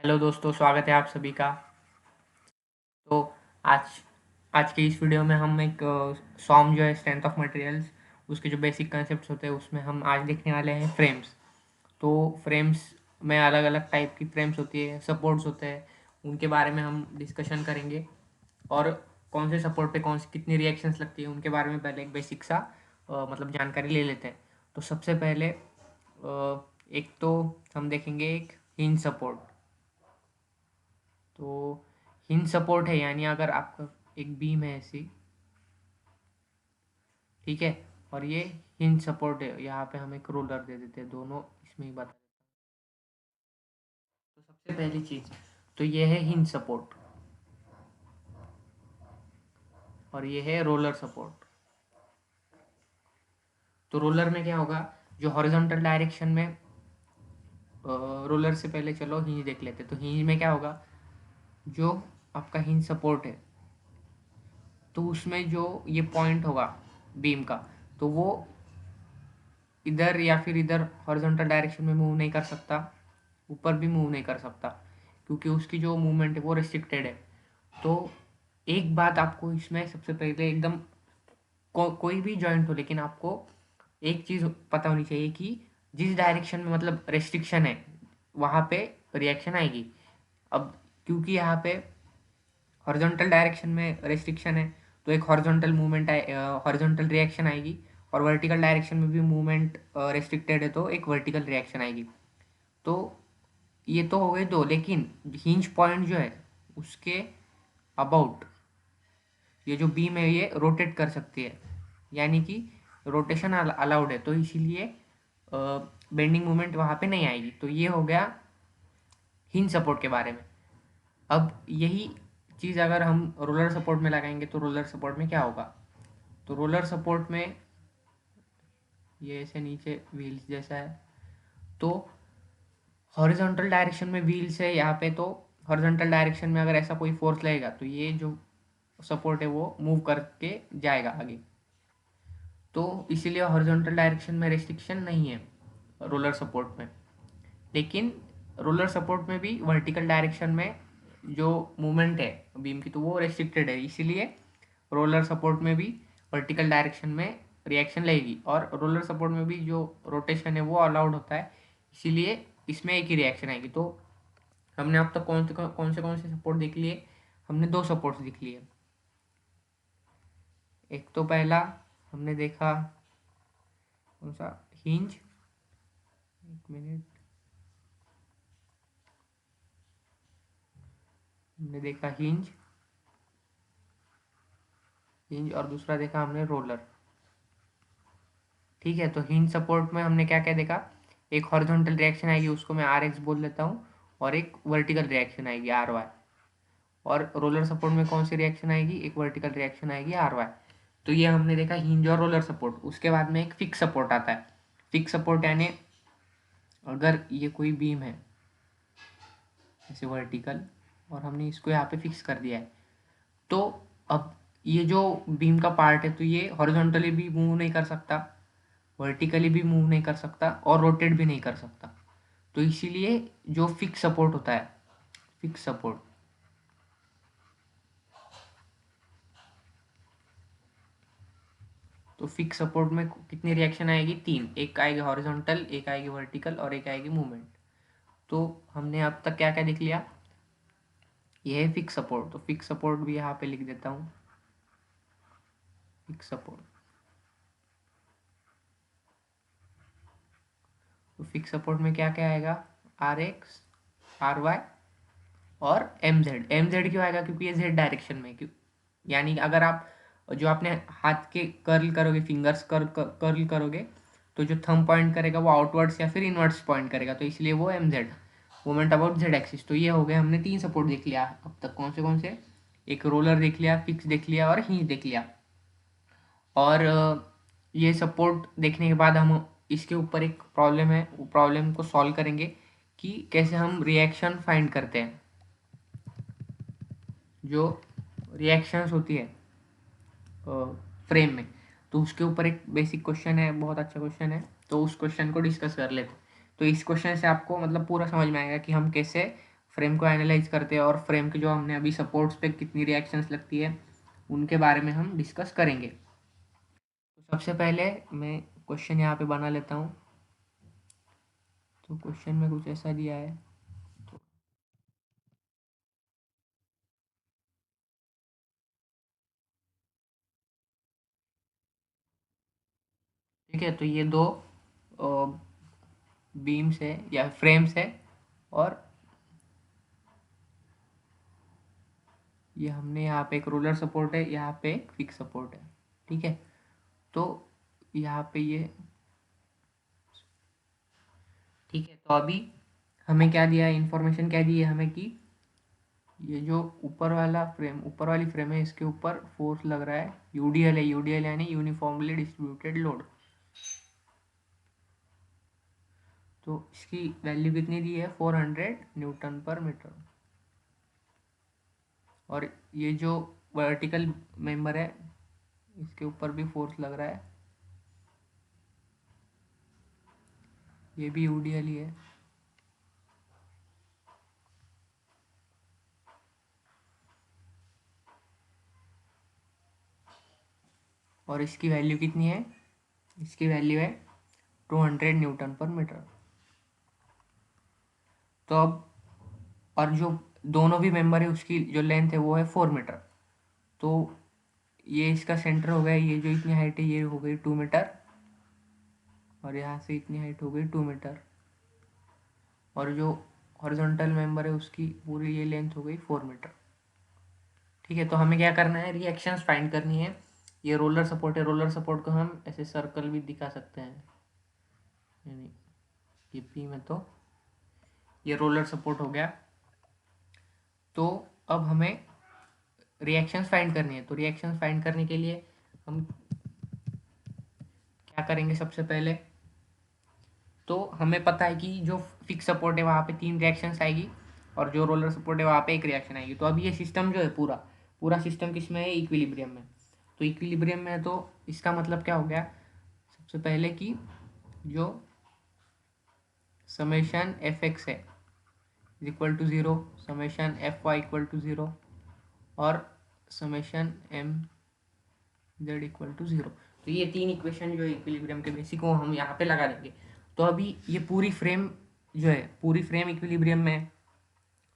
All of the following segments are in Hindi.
हेलो दोस्तों, स्वागत है आप सभी का। तो आज आज के इस वीडियो में हम एक सॉम जो है स्ट्रेंथ ऑफ मटेरियल्स, उसके जो बेसिक कंसेप्ट्स होते हैं उसमें हम आज देखने वाले हैं फ्रेम्स। तो फ्रेम्स में अलग अलग टाइप की फ्रेम्स होती है, सपोर्ट्स होते हैं, उनके बारे में हम डिस्कशन करेंगे। और कौन से सपोर्ट पे कौन सी कितनी रिएक्शंस लगती है उनके बारे में पहले एक बेसिक सा मतलब जानकारी ले लेते हैं। तो सबसे पहले एक तो हम देखेंगे एक हिंज सपोर्ट। तो हिंज सपोर्ट है, यानी अगर आपका एक बीम है ऐसी, ठीक है, और ये हिंज सपोर्ट है, यहाँ पे हम एक रोलर दे देते हैं, दोनों इसमें ही बता देते हैं। तो सबसे पहली चीज तो ये है हिंज सपोर्ट और ये है रोलर सपोर्ट। तो रोलर में क्या होगा, जो हॉरिजॉन्टल डायरेक्शन में, रोलर से पहले चलो हिंज देख लेते हैं। तो हिंज में क्या होगा, जो आपका हिंज सपोर्ट है तो उसमें जो ये पॉइंट होगा बीम का, तो वो इधर या फिर इधर हॉरिजॉन्टल डायरेक्शन में मूव नहीं कर सकता, ऊपर भी मूव नहीं कर सकता, क्योंकि उसकी जो मूवमेंट है वो रिस्ट्रिक्टेड है। तो एक बात आपको इसमें सबसे पहले एकदम कोई भी जॉइंट हो, लेकिन आपको एक चीज़ पता होनी चाहिए कि जिस डायरेक्शन में मतलब रेस्ट्रिक्शन है वहाँ पे रिएक्शन आएगी। अब क्योंकि यहाँ पे हॉरिजॉन्टल डायरेक्शन में रेस्ट्रिक्शन है तो एक हॉरिजॉन्टल मूवमेंट हॉरिजॉन्टल रिएक्शन आएगी, और वर्टिकल डायरेक्शन में भी मूवमेंट रेस्ट्रिक्टेड है तो एक वर्टिकल रिएक्शन आएगी। तो ये तो हो गए दो, लेकिन हिंज पॉइंट जो है उसके अबाउट ये जो बीम है ये रोटेट कर सकती है, यानी कि रोटेशन अलाउड है, तो इसीलिए बेंडिंग मूवमेंट वहाँ पे नहीं आएगी। तो ये हो गया हिंज सपोर्ट के बारे में। अब यही चीज़ अगर हम रोलर सपोर्ट में लगाएंगे तो रोलर सपोर्ट में क्या होगा, तो रोलर सपोर्ट में ये ऐसे नीचे व्हील्स जैसा है, तो हॉरिजॉन्टल डायरेक्शन में व्हील्स है यहाँ पे, तो हॉरिजॉन्टल डायरेक्शन में अगर ऐसा कोई फोर्स लगेगा तो ये जो सपोर्ट है वो मूव करके जाएगा आगे। तो इसीलिए हॉरिजॉन्टल डायरेक्शन में रेस्ट्रिक्शन नहीं है रोलर सपोर्ट में। लेकिन रोलर सपोर्ट में भी वर्टिकल डायरेक्शन में जो मूवमेंट है बीम की तो वो रेस्ट्रिक्टेड है, इसीलिए रोलर सपोर्ट में भी वर्टिकल डायरेक्शन में रिएक्शन लगेगी, और रोलर सपोर्ट में भी जो रोटेशन है वो अलाउड होता है, इसीलिए इसमें एक ही रिएक्शन आएगी। तो हमने अब तक कौन से सपोर्ट देख लिए, हमने दो सपोर्ट्स देख लिए। एक तो पहला हमने देखा कौन सा, हिंज, एक मिनट, हमने देखा हिंज, हिंज और दूसरा देखा हमने रोलर। ठीक है, तो हिंज सपोर्ट में हमने क्या क्या देखा, एक हॉरिजॉन्टल रिएक्शन आएगी उसको मैं आर एक्स बोल देता हूँ, और एक वर्टिकल रिएक्शन आएगी आर वाई। और रोलर सपोर्ट में कौन सी रिएक्शन आएगी, एक वर्टिकल रिएक्शन आएगी आर वाई। तो ये हमने देखा हिंज और रोलर सपोर्ट। उसके बाद में एक फिक्स सपोर्ट आता है। फिक्स सपोर्ट यानी अगर ये कोई बीम है जैसे वर्टिकल, और हमने इसको यहाँ पे फिक्स कर दिया है, तो अब ये जो बीम का पार्ट है तो ये हॉरिजॉन्टली भी मूव नहीं कर सकता, वर्टिकली भी मूव नहीं कर सकता, और रोटेट भी नहीं कर सकता। तो इसीलिए जो फिक्स सपोर्ट होता है, फिक्स सपोर्ट, तो फिक्स सपोर्ट में कितनी रिएक्शन आएगी, तीन, एक आएगी हॉरिजॉन्टल, एक आएगी वर्टिकल, और एक आएगी मूवमेंट। तो हमने अब तक क्या क्या देख लिया, ये है फिक्स सपोर्ट। तो फिक्स सपोर्ट भी यहाँ पे लिख देता हूँ, फिक्स सपोर्ट। तो फिक्स सपोर्ट में क्या क्या आएगा, आर एक्स, आर वाई और एम जेड। एम जेड क्यों आएगा, क्योंकि ये जेड डायरेक्शन में, क्यों, यानी अगर आप जो अपने हाथ के कर्ल करोगे, फिंगर्स कर्ल करोगे, तो जो थंब पॉइंट करेगा वो आउटवर्ड्स या फिर इनवर्ड्स पॉइंट करेगा, तो इसलिए वो M Z, moment about Z axis. तो ये हो गए हमने तीन सपोर्ट देख लिया अब तक। कौन से, एक रोलर देख लिया, फिक्स देख लिया, और हिंज देख लिया। और ये सपोर्ट देखने के बाद हम इसके ऊपर एक प्रॉब्लम है, वो प्रॉब्लम को सॉल्व करेंगे कि कैसे हम रिएक्शन फाइंड करते हैं। जो रिएक्शंस होती है फ्रेम में, तो उसके ऊपर एक बेसिक क्वेश्चन है, बहुत अच्छा क्वेश्चन है, तो उस क्वेश्चन को डिस्कस कर लेते हैं। तो इस क्वेश्चन से आपको मतलब पूरा समझ में आएगा कि हम कैसे फ्रेम को एनालाइज करते हैं और फ्रेम के जो हमने अभी सपोर्ट्स पे कितनी रिएक्शंस लगती है उनके बारे में हम डिस्कस करेंगे। तो सबसे पहले मैं क्वेश्चन यहाँ पे बना लेता हूँ। तो क्वेश्चन में कुछ ऐसा दिया है, ठीक है। तो ये दो बीम्स है या फ्रेम्स है और ये हमने यहाँ पे एक रोलर सपोर्ट है, यहाँ पे एक फिक्स सपोर्ट है, ठीक है। तो यहाँ पे ये, ठीक है। तो अभी हमें क्या दिया है, इंफॉर्मेशन क्या दी है हमें कि ये जो ऊपर वाली फ्रेम है इसके ऊपर फोर्स लग रहा है, यूडीएल है, यूडीएल यानी यूनिफॉर्मली डिस्ट्रीब्यूटेड लोड। तो इसकी वैल्यू कितनी दी है, 400 न्यूटन पर मीटर। और ये जो वर्टिकल मेंबर है इसके ऊपर भी फोर्स लग रहा है, ये भी यूडीएल ही है। और इसकी वैल्यू कितनी है, इसकी वैल्यू है 200 न्यूटन पर मीटर। तो अब, और जो दोनों भी मेंबर है उसकी जो लेंथ है वो है 4 मीटर। तो ये इसका सेंटर हो गया, ये जो इतनी हाइट है ये हो गई 2 मीटर, और यहाँ से इतनी हाइट हो गई 2 मीटर। और जो हॉरिजॉन्टल मेंबर है उसकी पूरी ये लेंथ हो गई 4 मीटर, ठीक है। तो हमें क्या करना है, रिएक्शंस फाइंड करनी है। ये रोलर सपोर्ट है, रोलर सपोर्ट को हम ऐसे सर्कल भी दिखा सकते हैं, यानी ये पी में, तो ये रोलर सपोर्ट हो गया। तो अब हमें रिएक्शंस फाइंड करनी है। तो रिएक्शंस फाइंड करने के लिए हम क्या करेंगे, सबसे पहले तो हमें पता है कि जो फिक्स सपोर्ट है वहाँ पे 3 रिएक्शंस आएगी और जो रोलर सपोर्ट है वहाँ पे 1 रिएक्शन आएगी। तो अभी ये सिस्टम जो है पूरा पूरा सिस्टम किस में है, इक्विलिब्रियम में। तो इक्विलिब्रियम में है तो इसका मतलब क्या हो गया, सबसे पहले कि जो समेशन एफ एक्स है equal to 0, summation F Y equal to 0 और summation M Z equal to 0। तो ये 3 इक्वेशन जो इक्विलिब्रियम के बेसिक वो हम यहाँ पे लगा देंगे। तो अभी ये पूरी फ्रेम जो है, पूरी फ्रेम इक्विलिब्रियम में है,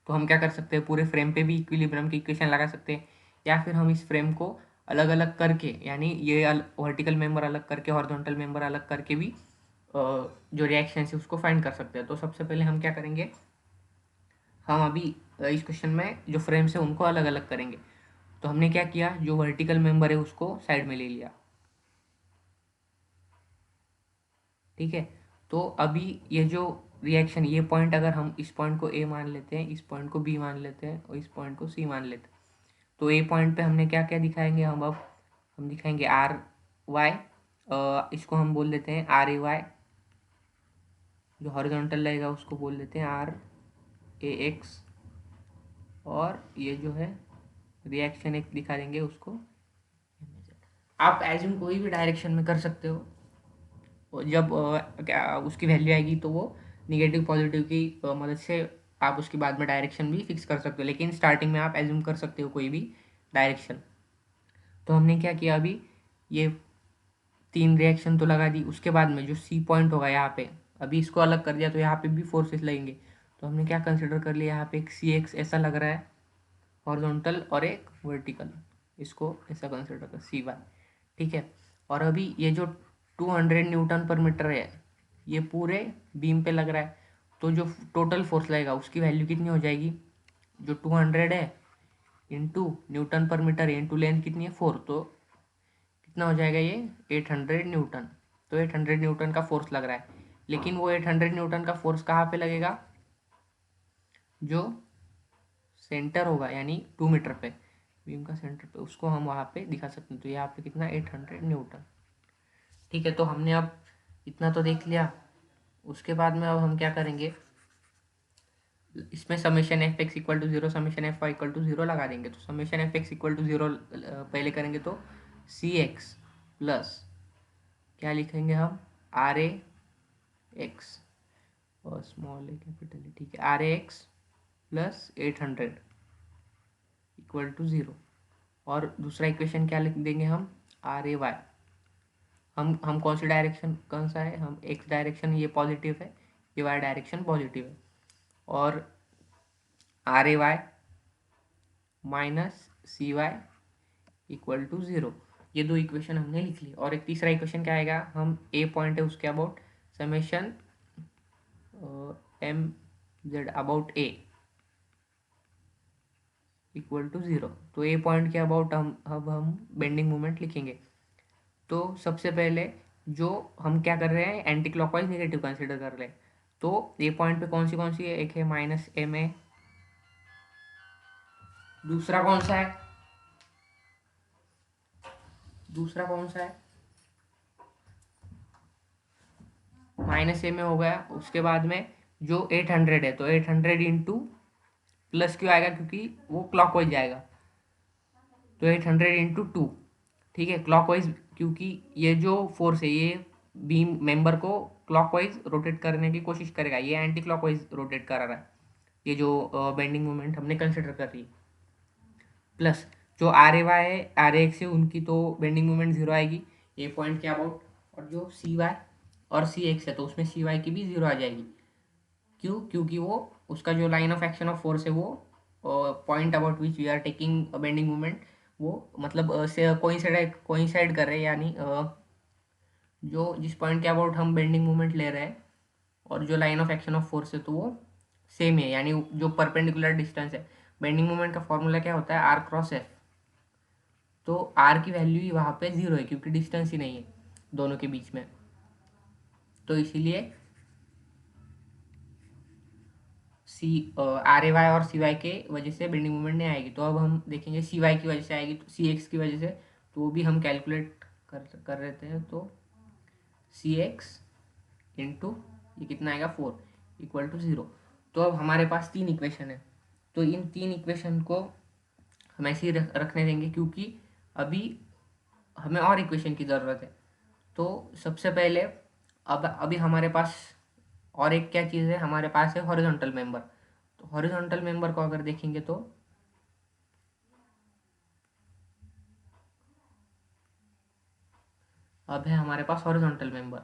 तो हम क्या कर सकते हैं, पूरे फ्रेम पे भी इक्विलिब्रियम की इक्वेशन लगा सकते हैं, या फिर हम इस फ्रेम को अलग अलग करके, यानी ये वर्टिकल मेंबर अलग करके, हॉरिजॉन्टल मेंबर अलग करके भी जो रिएक्शन है उसको फाइंड कर सकते हैं। तो सबसे पहले हम क्या करेंगे, हम अभी इस क्वेश्चन में जो फ्रेम्स है उनको अलग अलग करेंगे। तो हमने क्या किया, जो वर्टिकल मेंबर है उसको साइड में ले लिया, ठीक है। तो अभी ये जो रिएक्शन, ये पॉइंट अगर हम इस पॉइंट को ए मान लेते हैं, इस पॉइंट को बी मान लेते हैं और इस पॉइंट को सी मान लेते हैं, तो ए पॉइंट पे हमने क्या क्या दिखाएंगे, हम दिखाएंगे आर वाई, इसको हम बोल देते हैं आर ए वाई। जो हॉरिजॉन्टल रहेगा उसको बोल देते हैं आर ए एक्स। और ये जो है रिएक्शन एक दिखा देंगे उसको, आप एज्यूम कोई भी डायरेक्शन में कर सकते हो। और जब क्या उसकी वैल्यू आएगी तो वो निगेटिव पॉजिटिव की मदद से आप उसके बाद में डायरेक्शन भी फिक्स कर सकते हो, लेकिन स्टार्टिंग में आप एज्यूम कर सकते हो कोई भी डायरेक्शन। तो हमने क्या किया, अभी ये 3 रिएक्शन तो लगा दी, उसके बाद में जो सी पॉइंट होगा यहाँ पे, अभी इसको अलग कर दिया तो यहाँ पे भी फोर्सेस लगेंगे। तो हमने क्या कंसिडर कर लिया, यहाँ पे एक सी एक्स ऐसा लग रहा है हॉरिजॉन्टल और एक वर्टिकल, इसको ऐसा कंसिडर कर सी वाई, ठीक है। और अभी ये जो 200 न्यूटन पर मीटर है ये पूरे बीम पे लग रहा है, तो जो टोटल फोर्स लगेगा उसकी वैल्यू कितनी हो जाएगी, जो 200 है इंटू न्यूटन पर मीटर इंटू लेंथ कितनी है 4, तो कितना हो जाएगा ये 800 न्यूटन। तो 800 न्यूटन का फोर्स लग रहा है, लेकिन वो 800 न्यूटन का फोर्स कहाँ पे लगेगा, जो सेंटर होगा यानी 2 मीटर पे, बीम का सेंटर पे, उसको हम वहाँ पे दिखा सकते हैं। तो यहाँ पे कितना 800 न्यूटन, ठीक है। तो हमने अब इतना तो देख लिया, उसके बाद में अब हम क्या करेंगे, इसमें summation F X equal to 0, summation F Y equal to 0 लगा देंगे। तो summation F X equal to 0 पहले करेंगे तो सी एक्स प्लस क्या लिखेंगे हम, आर ए एक्स और स्मॉल ए कैपिटल ए, ठीक है, R A X plus 800 equal to 0। और दूसरा इक्वेशन क्या लिख देंगे हम, आर ए वाई। हम कौन सी डायरेक्शन, कौन सा है, हम एक्स डायरेक्शन ये पॉजिटिव है, ये वाई डायरेक्शन पॉजिटिव है। और R A Y minus C Y equal to 0। ये दो इक्वेशन हमने लिख ली। और एक तीसरा इक्वेशन क्या आएगा, हम ए पॉइंट है उसके about summation M Z about A equal to 0। तो ए पॉइंट के अबाउट हम बेंडिंग मोमेंट लिखेंगे। तो सबसे पहले जो हम क्या कर रहे हैं, एंटी क्लॉकवाइज नेगेटिव कंसिडर कर रहे हैं। तो ए पॉइंट पे कौन सी है, एक है माइनस एम ए, दूसरा कौन सा है, दूसरा कौन सा है, माइनस ए में हो गया। उसके बाद में जो 800 है, तो 800 इंटू प्लस क्यों आएगा, क्योंकि वो क्लॉकवाइज जाएगा, तो 800 इंटू 2। ठीक है, क्लॉकवाइज, क्योंकि ये जो फोर्स है ये बीम मेंबर को क्लॉकवाइज रोटेट करने की कोशिश करेगा, ये एंटी क्लॉकवाइज रोटेट कर रहा है, ये जो बेंडिंग मोमेंट हमने कंसिडर कर रही है। प्लस जो आर ए वाई है, आर ए एक्स है, उनकी तो बेंडिंग मोमेंट 0 आएगी ए पॉइंट के अबाउट। और जो सी वाई और सी एक्स है, तो उसमें सी वाई की भी 0 आ जाएगी। क्यों, क्योंकि वो उसका जो line of action of force है वो point about which we are taking bending moment, वो मतलब से कोइंसाइड कर रहे हैं, यानी जो जिस पॉइंट के अबाउट हम बेंडिंग मोमेंट ले रहे हैं और जो line of action of force है, तो वो सेम है, यानी जो परपेंडिकुलर डिस्टेंस है। बेंडिंग मोमेंट का फॉर्मूला क्या होता है, आर क्रॉस एफ। तो आर की वैल्यू ही वहाँ पे 0 है, क्योंकि डिस्टेंस ही नहीं है दोनों के बीच में। तो इसीलिए सी आर ए वाई और सी वाई के वजह से बेंडिंग मोमेंट नहीं आएगी। तो अब हम देखेंगे सी वाई की वजह से आएगी, तो सी एक्स की वजह से, तो वो भी हम कैलकुलेट कर रहे थे। तो सी एक्स इंटू ये कितना आएगा 4 इक्वल टू 0। तो अब हमारे पास 3 इक्वेशन है, तो इन 3 इक्वेशन को हम ऐसे ही रखने देंगे, क्योंकि अभी हमें और इक्वेशन की ज़रूरत है। तो सबसे पहले अब अभी हमारे पास और एक क्या चीज़ है, हमारे पास है हॉरिजॉन्टल मेंबर। तो हॉरिजॉन्टल मेंबर को अगर देखेंगे तो अब है हमारे पास हॉरिजॉन्टल मेंबर।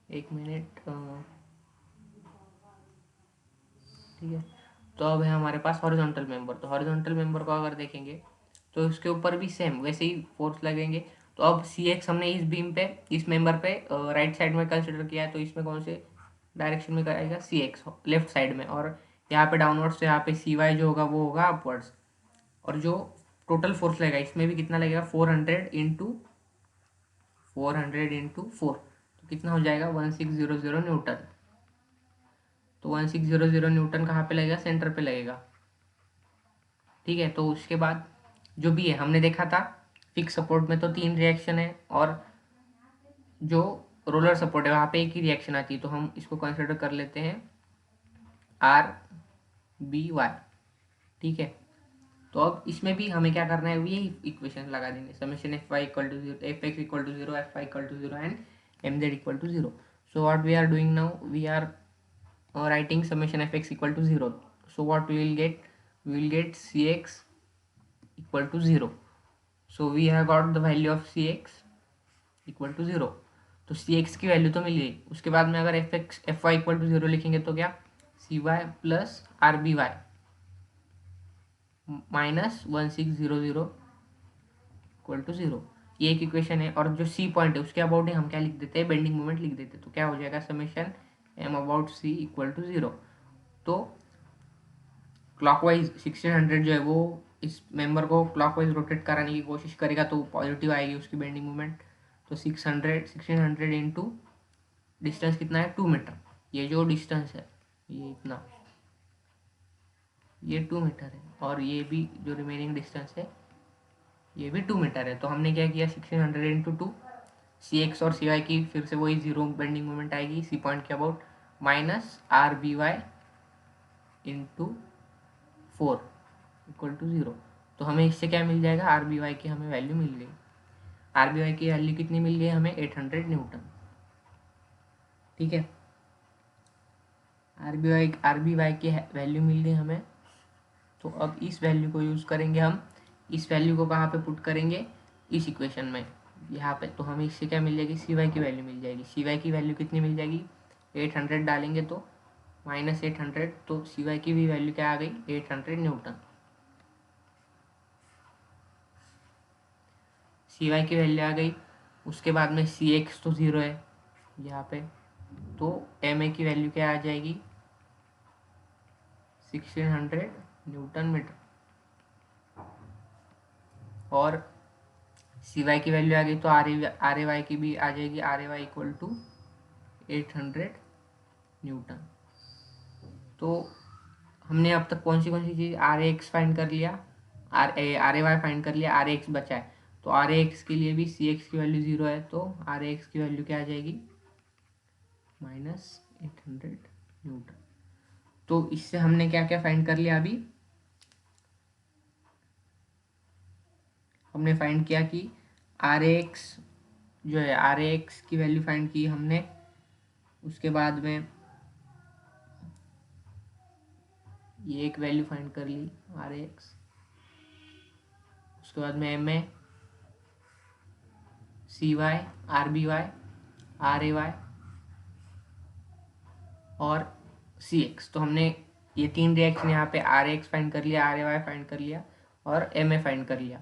एक मिनट, ठीक है। तो अब है हमारे पास हॉरिजॉन्टल मेंबर। तो हॉरिजॉन्टल मेंबर को अगर देखेंगे तो इसके ऊपर भी सेम वैसे ही फोर्स लगेंगे। तो अब सी एक्स हमने इस बीम पे, इस मेंबर पे राइट साइड में कंसिडर किया है, तो इसमें कौन से डायरेक्शन में करेगा, सी एक्स लेफ्ट साइड में। और यहाँ पे डाउनवर्ड्स, तो यहाँ पे सी वाई जो होगा वो होगा अपवर्ड्स। और जो टोटल फोर्स लगेगा इसमें भी कितना लगेगा, 400 इंटू 4 तो कितना हो जाएगा, 1600 न्यूटन। तो 1600 न्यूटन कहाँ पे लगेगा, सेंटर पे लगेगा। ठीक है, तो उसके बाद जो भी है हमने देखा था फिक्स सपोर्ट में तो 3 रिएक्शन है, और जो रोलर सपोर्ट है वहाँ पे एक ही रिएक्शन आती है। तो हम इसको कंसिडर कर लेते हैं आर बी वाई। ठीक है, तो अब इसमें भी हमें क्या करना है, यही इक्वेशन लगा देंगे, summation F Y equal to 0, F X equal to 0, F Y equal to 0 and M Z equal to 0। So what we are doing now, we are writing summation fx equal to 0. So what we will get cx equal to 0. So we have got the value of cx equal to 0. तो cx की वैल्यू तो मिल गई। उसके बाद में अगर fy इक्वल टू 0 लिखेंगे तो क्या, cy plus R B Y minus 1600 equal to 0। ये एक इक्वेशन है। और जो सी पॉइंट है उसके अबाउट ही हम क्या लिख देते हैं, बेंडिंग मोमेंट लिख देते हैं। तो क्या हो जाएगा, summation M about C equal to 0। तो क्लॉकवाइज 1600 जो है वो इस मेंबर को क्लॉकवाइज रोटेट कराने की कोशिश करेगा, तो पॉजिटिव आएगी उसकी बेंडिंग मोमेंट। तो 1600 इंटू डिस्टेंस कितना है, 2 मीटर। ये जो डिस्टेंस है ये इतना, ये 2 मीटर है। और ये भी जो रिमेनिंग डिस्टेंस है ये भी 2 मीटर है। तो हमने क्या किया, 1600 इंटू 2, सी एक्स और सी वाई की फिर से वही 0 बेंडिंग मोमेंट आएगी सी पॉइंट के about, minus R B Y into 4 equal to 0। तो हमें इससे क्या मिल जाएगा, आर बी वाई की हमें वैल्यू मिल गई। RBY की वैल्यू कितनी मिल गई हमें, 800 न्यूटन। ठीक है, RBY की वैल्यू मिल गई हमें। तो अब इस वैल्यू को यूज़ करेंगे हम, इस वैल्यू को कहाँ पे पुट करेंगे, इस इक्वेशन में यहाँ पे। तो हमें इससे क्या मिल जाएगी, CY की वैल्यू मिल जाएगी। CY की वैल्यू कितनी मिल जाएगी, 800 डालेंगे तो -800, तो CY की भी वैल्यू क्या आ गई, 800 न्यूटन। CY की वैल्यू आ गई। उसके बाद में CX तो 0 है यहाँ पे, तो MA की वैल्यू क्या आ जाएगी, 1600 न्यूटन मीटर। और CY की वैल्यू आ गई तो RAY की भी आ जाएगी, RAY इक्वल टू 800 न्यूटन। तो हमने अब तक कौन सी चीज़, RAX फाइंड कर लिया, RAY फाइंड कर लिया, RAX बचा है। तो RAX के लिए भी CX की वैल्यू 0 है, तो RAX की वैल्यू क्या आ जाएगी, -800 न्यूटन। तो इससे हमने क्या क्या फाइंड कर लिया, अभी हमने फाइंड किया कि RAX जो है, RAX की वैल्यू फाइंड की हमने। उसके बाद में ये एक वैल्यू फाइंड कर ली RAX। उसके बाद में MA, CY, RBY, RAY और CX। तो हमने ये 3 रिएक्शन यहाँ पे RAX फाइंड कर लिया, RAY फाइंड कर लिया और MA फाइंड कर लिया,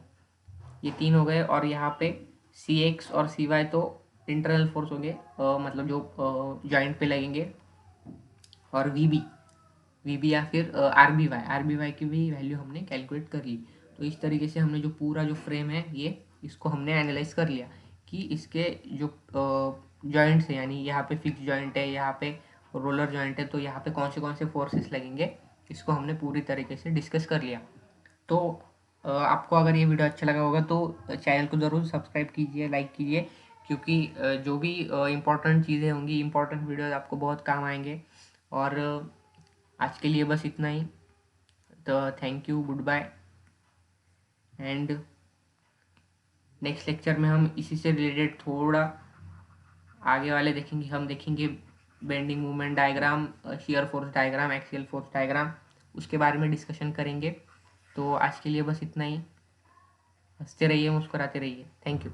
ये 3 हो गए। और यहाँ पे CX और CY तो इंटरनल फोर्स होंगे, मतलब जो जॉइंट पे लगेंगे। और VB या फिर RBY की भी वैल्यू हमने कैलकुलेट कर ली। तो इस तरीके से हमने जो पूरा जो फ्रेम है ये, इसको हमने एनालाइज कर लिया कि इसके जो जॉइंट्स हैं, यानी यहाँ पे फिक्स जॉइंट है, यहाँ पे रोलर जॉइंट है, तो यहाँ पे कौन से फोर्सेस लगेंगे, इसको हमने पूरी तरीके से डिस्कस कर लिया। तो आपको अगर ये वीडियो अच्छा लगा होगा तो चैनल को ज़रूर सब्सक्राइब कीजिए, लाइक कीजिए, क्योंकि जो भी इम्पोर्टेंट चीज़ें होंगी, इम्पोर्टेंट वीडियोज़ आपको बहुत काम आएंगे। और आज के लिए बस इतना ही। तो thank you, goodbye. And next lecture में हम इसी से रिलेटेड थोड़ा आगे वाले देखेंगे। हम देखेंगे bending movement diagram, shear force diagram, axial force diagram, उसके बारे में डिस्कशन करेंगे। तो आज के लिए बस इतना ही। हंसते रहिए, मुस्कुराते रहिए। Thank you.